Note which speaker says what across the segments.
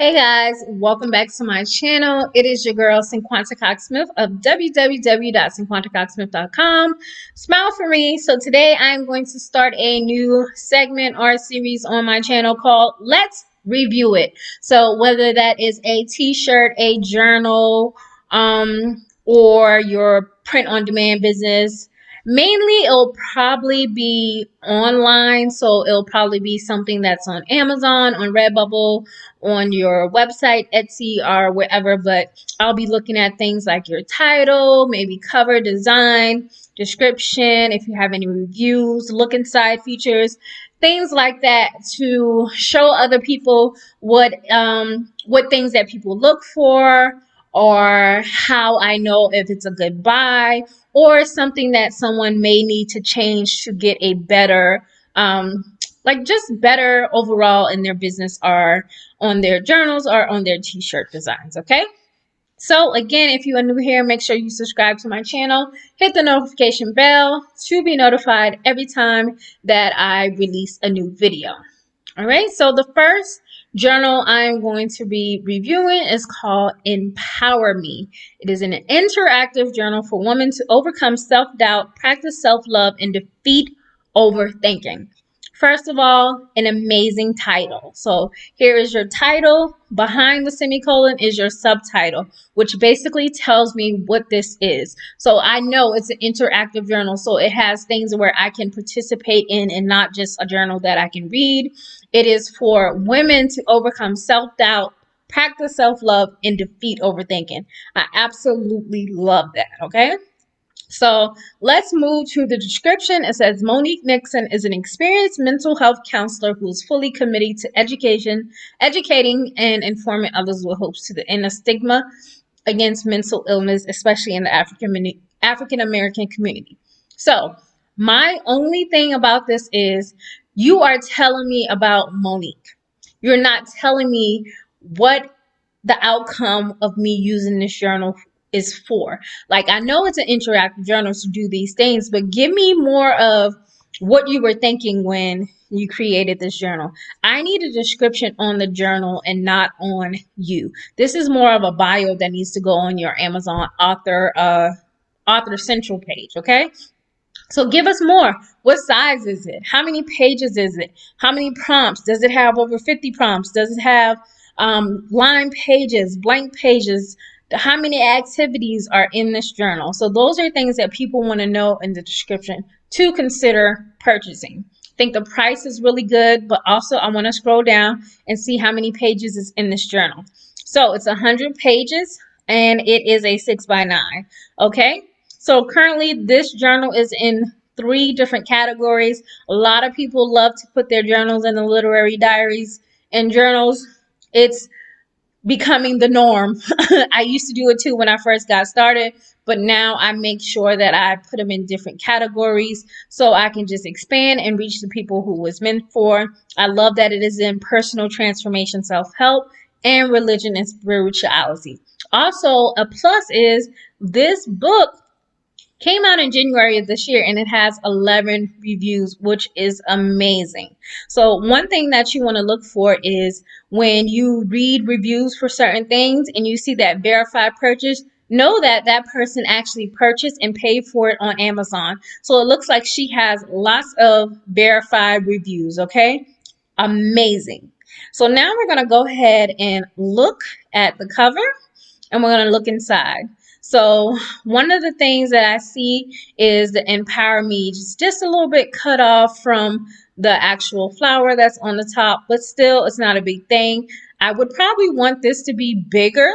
Speaker 1: Hey guys, welcome back to my channel. It is your girl Cinquanta Cox-Smith of www.cinquantacoxsmith.com. Smile for me. So today I'm going to start a new segment or series on my channel called Let's Review It. So whether that is a t-shirt, a journal, or your print on demand business, mainly it'll probably be online. So it'll probably be something that's on Amazon, on Redbubble, on your website, Etsy, or wherever, but I'll be looking at things like your title, maybe cover design, description, if you have any reviews, look inside features, things like that to show other people what things that people look for, or how I know if it's a good buy or something that someone may need to change to get a better just better overall in their business or on their journals or on their t-shirt designs. Okay, so again, if you are new here, make sure you subscribe to my channel, hit the notification bell to be notified every time that I release a new video. All right, so the first journal I'm going to be reviewing is called Empower Me. It is an interactive journal for women to overcome self-doubt, practice self-love, and defeat overthinking. First of all, an amazing title. So here is your title. Behind the semicolon is your subtitle, which basically tells me what this is. So I know it's an interactive journal, so it has things where I can participate in and not just a journal that I can read. It is for women to overcome self-doubt, practice self-love, and defeat overthinking. I absolutely love that, okay? So let's move to the description. It says Monique Nixon is an experienced mental health counselor who is fully committed to educating and informing others with hopes to end the stigma against mental illness, especially in the African American community. So my only thing about this is you are telling me about Monique. You're not telling me what the outcome of me using this journal is for. Like, I know it's an interactive journal to do these things, but give me more of what you were thinking when you created this journal. I need a description on the journal and not on you. This is more of a bio that needs to go on your Amazon author central page, okay? So give us more. What size is it? How many pages is it? How many prompts? Does it have over 50 prompts? Does it have line pages, blank pages? How many activities are in this journal? So those are things that people want to know in the description to consider purchasing. I think the price is really good, but also I want to scroll down and see how many pages is in this journal. So it's 100 pages and it is a 6x9. Okay. So currently this journal is in 3 different categories. A lot of people love to put their journals in the literary diaries and journals. It's becoming the norm. I used to do it too when I first got started, but now I make sure that I put them in different categories so I can just expand and reach the people who was meant for. I love that it is in personal transformation, self-help, and religion and spirituality. Also, a plus is this book came out in January of this year and it has 11 reviews, which is amazing. So one thing that you want to look for is when you read reviews for certain things and you see that verified purchase, know that that person actually purchased and paid for it on Amazon. So it looks like she has lots of verified reviews, okay? Amazing. So now we're going to go ahead and look at the cover and we're going to look inside. So one of the things that I see is the Empower Me, just a little bit cut off from the actual flower that's on the top, but still it's not a big thing. I would probably want this to be bigger,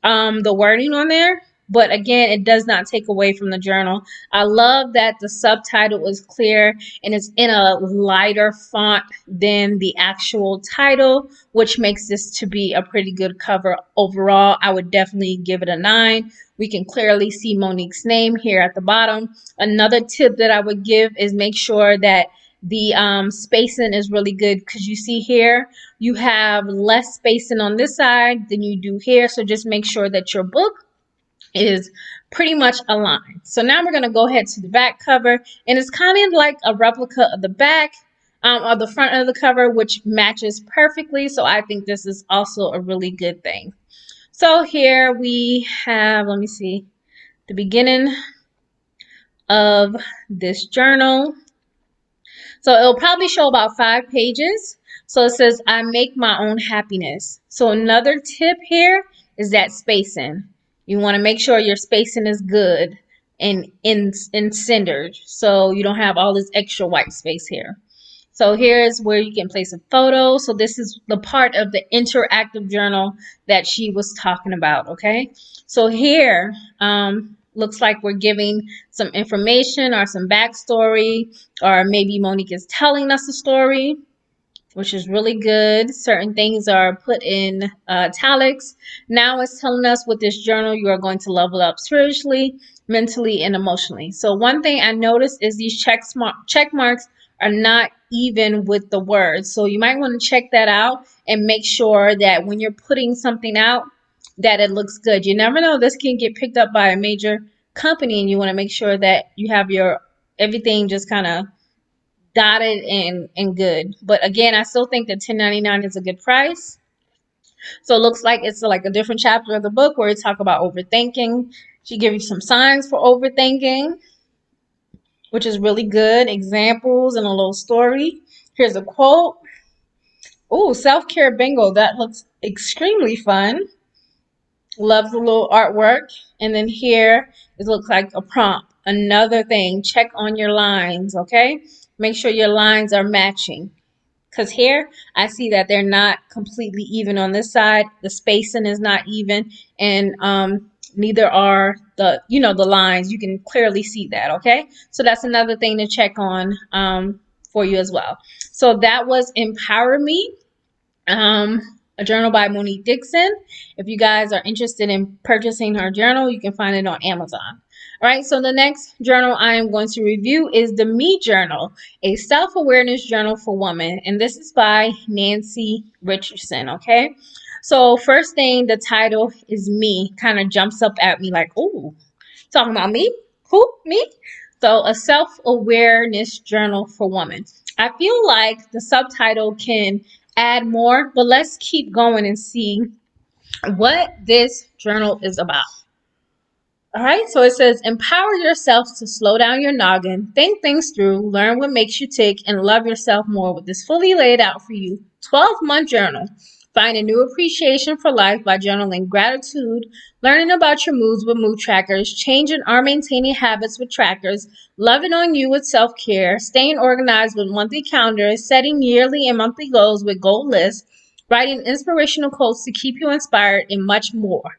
Speaker 1: the wording on there, but again, it does not take away from the journal. I love that the subtitle is clear and it's in a lighter font than the actual title, which makes this to be a pretty good cover overall. I would definitely give it a 9. We can clearly see Monique's name here at the bottom. Another tip that I would give is make sure that the spacing is really good, because you see here you have less spacing on this side than you do here. So just make sure that your book is pretty much aligned. So now we're going to go ahead to the back cover, and it's kind of like a replica of the back. or the front of the cover, which matches perfectly. So I think this is also a really good thing. So here we have, let me see, the beginning of this journal. So it'll probably show about 5 pages. So it says, I make my own happiness. So another tip here is that spacing. You want to make sure your spacing is good and in centered, so you don't have all this extra white space here. So here's where you can place a photo. So this is the part of the interactive journal that she was talking about, okay? So here, looks like we're giving some information or some backstory, or maybe Monique is telling us a story, which is really good. Certain things are put in italics. Now it's telling us with this journal, you are going to level up spiritually, mentally, and emotionally. So one thing I noticed is these check marks are not even with the words. So you might want to check that out and make sure that when you're putting something out, that it looks good. You never know, this can get picked up by a major company, and you want to make sure that you have your everything just kind of dotted and good. But again, I still think that $10.99 is a good price. So it looks like it's like a different chapter of the book where we talk about overthinking. She gives you some signs for overthinking, which is really good. Examples and a little story. Here's a quote. Oh, self-care bingo. That looks extremely fun. Love the little artwork. And then here, it looks like a prompt. Another thing, check on your lines, okay? Make sure your lines are matching. Because here, I see that they're not completely even on this side. The spacing is not even. And neither are the lines. You can clearly see that, okay? So that's another thing to check on for you as well. So that was Empower Me. A journal by Monique Dixon. If you guys are interested in purchasing her journal, you can find it on Amazon. All right, so the next journal I am going to review is the Me Journal, a self-awareness journal for women, and this is by Nancy Richardson, okay? So first thing, the title is Me, kind of jumps up at me like, oh, talking about me? Who? Me? So a self-awareness journal for women. I feel like the subtitle can add more, but let's keep going and see what this journal is about. All right, so it says, empower yourself to slow down your noggin, think things through, learn what makes you tick, and love yourself more with this fully laid out for you 12-month journal. Find a new appreciation for life by journaling gratitude, learning about your moods with mood trackers, changing or maintaining habits with trackers, loving on you with self-care, staying organized with monthly calendars, setting yearly and monthly goals with goal lists, writing inspirational quotes to keep you inspired, and much more.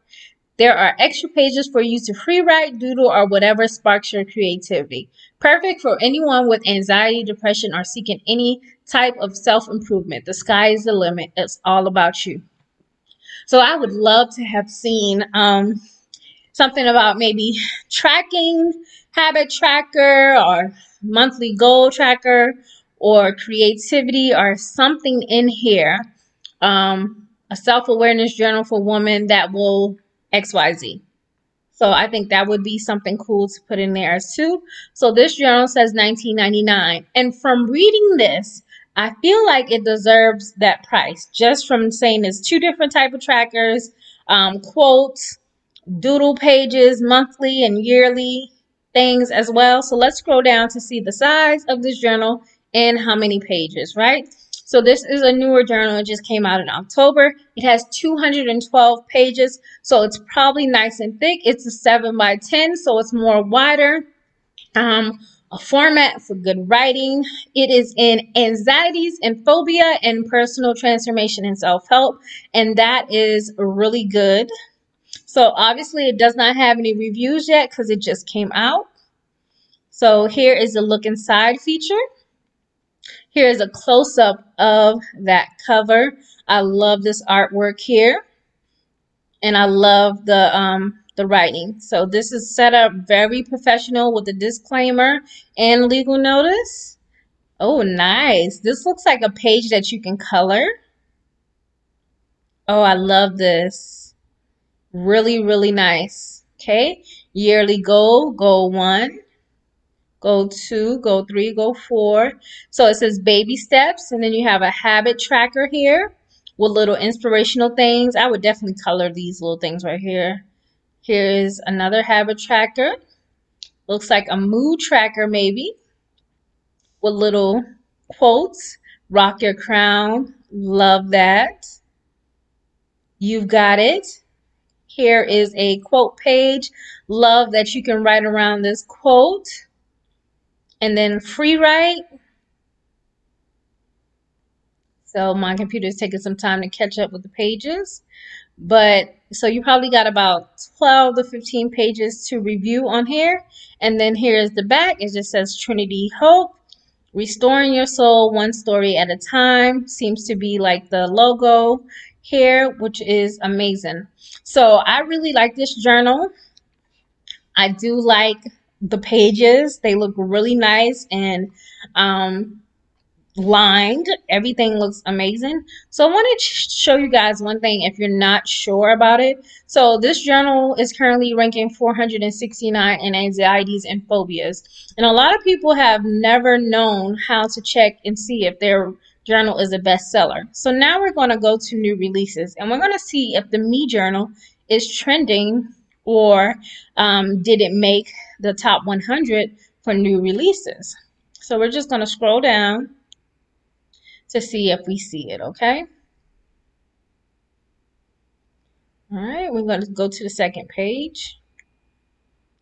Speaker 1: There are extra pages for you to free write, doodle, or whatever sparks your creativity. Perfect for anyone with anxiety, depression, or seeking any type of self-improvement. The sky is the limit. It's all about you. So I would love to have seen something about maybe tracking, habit tracker, or monthly goal tracker, or creativity, or something in here. A self-awareness journal for women that will XYZ. So I think that would be something cool to put in there as too. So this journal says $19.99. And from reading this, I feel like it deserves that price. Just from saying there's 2 different type of trackers, quotes, doodle pages, monthly and yearly things as well. So let's scroll down to see the size of this journal and how many pages, right? So this is a newer journal. It just came out in October. It has 212 pages, so it's probably nice and thick. It's a 7x10, so it's more wider. A format for good writing. It is in anxieties and phobia and personal transformation and self-help, and that is really good. So obviously it does not have any reviews yet because it just came out. So here is the look inside feature. Here is a close-up of that cover. I love this artwork here. And I love the writing. So this is set up very professional with a disclaimer and legal notice. Oh, nice. This looks like a page that you can color. Oh, I love this. Really, really nice. Okay. Yearly goal, goal 1. go 2, go 3, go 4. So it says baby steps, and then you have a habit tracker here with little inspirational things. I would definitely color these little things right here. Here is another habit tracker. Looks like a mood tracker maybe with little quotes. Rock your crown. Love that. You've got it. Here is a quote page. Love that you can write around this quote. And then free write. So my computer is taking some time to catch up with the pages. But so you probably got about 12 to 15 pages to review on here. And then here's the back. It just says Trinity Hope. Restoring your soul one story at a time. Seems to be like the logo here, which is amazing. So I really like this journal. I do like the pages. They look really nice and lined. Everything looks amazing. So I want to show you guys one thing if you're not sure about it. So this journal is currently ranking 469 in anxieties and phobias. And a lot of people have never known how to check and see if their journal is a bestseller. So now we're going to go to new releases and we're going to see if the Me Journal is trending or did it make the top 100 for new releases. So we're just going to scroll down to see if we see it, okay? All right, we're going to go to the second page.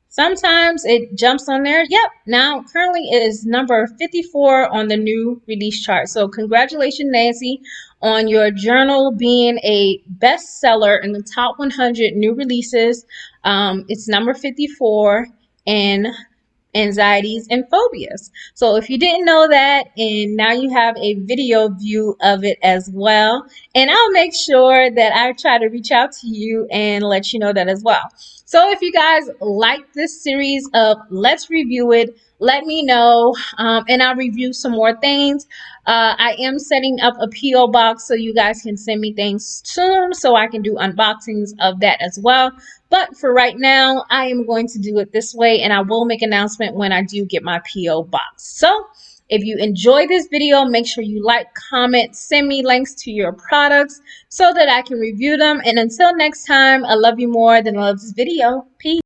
Speaker 1: Sometimes it jumps on there. Yep, now currently it is number 54 on the new release chart. So congratulations, Nancy, on your journal being a bestseller in the top 100 new releases. It's number 54 and anxieties and phobias. So if you didn't know that, and now you have a video view of it as well, and I'll make sure that I try to reach out to you and let you know that as well. So if you guys like this series of Let's Review It, let me know, and I'll review some more things. I am setting up a P.O. box so you guys can send me things soon so I can do unboxings of that as well. But for right now, I am going to do it this way, and I will make an announcement when I do get my P.O. box. So if you enjoy this video, make sure you like, comment, send me links to your products so that I can review them. And until next time, I love you more than I love this video. Peace.